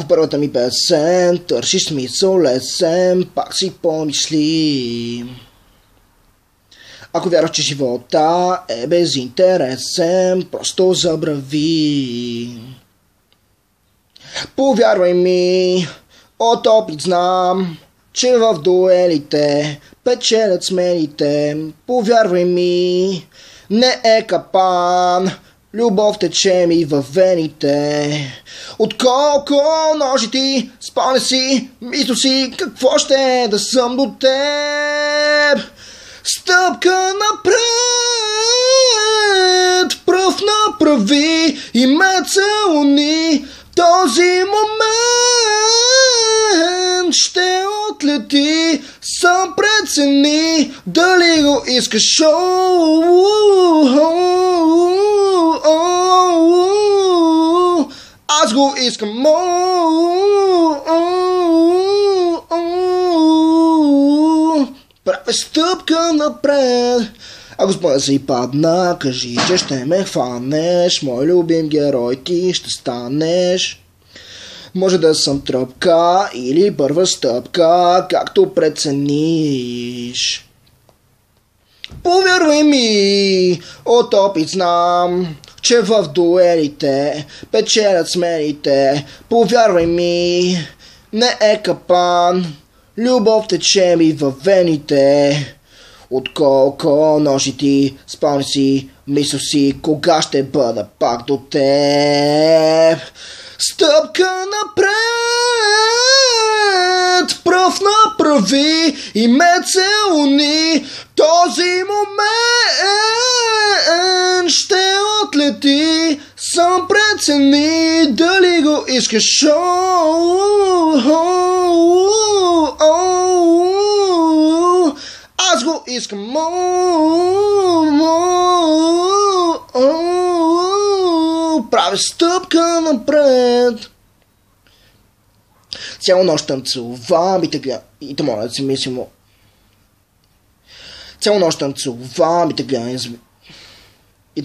Когато първата ми песен търси смисъл лесен, пак си помисли. Ако вярваш, че живота е безинтересен, просто забрави. Повярвай ми, от опит знам, че в дуелите печелят смелите. Повярвай ми, не е капан, любов тече ми във вените. Отколко ножи ти, спомня си, мисля си, какво ще е да съм до теб. Стъпка напред, пръв направи и ме целуни. Този момент ще отлети, сам прецени дали го искаш. Аз го искам. Правя стъпка напред. Ако спомня си падна, кажи, че ще ме хванеш. Мой любим герой ти ще станеш. Може да съм тръпка или първа стъпка, както прецениш. Повярвай ми, от опит знам, че в дуелите печелят смелите. Повярвай ми, не е капан, любов тече ми във вените. Отколко ножи ти, спомни си, мисля си, кога ще бъда пак до теб. Стъпка напред, пръв направи и ме целуни. Този момент ще отлети, сам прецени дали го искаш. Аз го искам. Правя стъпка напред. Цяла нощ танцувам и те моля да си мислим. Цяла нощ танцувам и те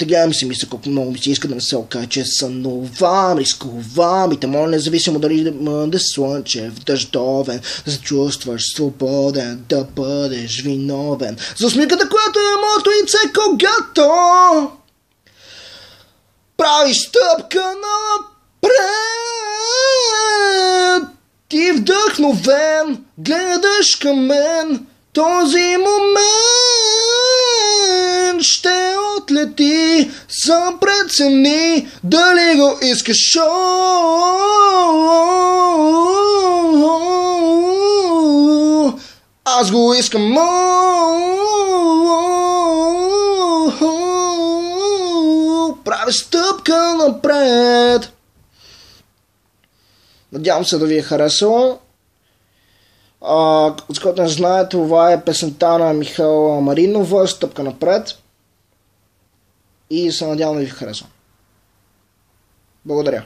гледам и си мисля колко много ми си иска да не се окаже, че сънувам, рискувам и те моля независимо дали да слънчев, дъждовен, да се чувстваш свободен, да бъдеш виновен. За усмивката, която е моето лице, когато правиш стъпка напред. Ти вдъхновен, гледаш към мен. Този момент ще отлети, сам прецени дали го искаш. Аз го искам. Правя стъпка напред. Надявам се да ви е харесало. За който не знае, това е песента на Михаела Маринова, Стъпка напред. И се надявам да ви харесва. Благодаря.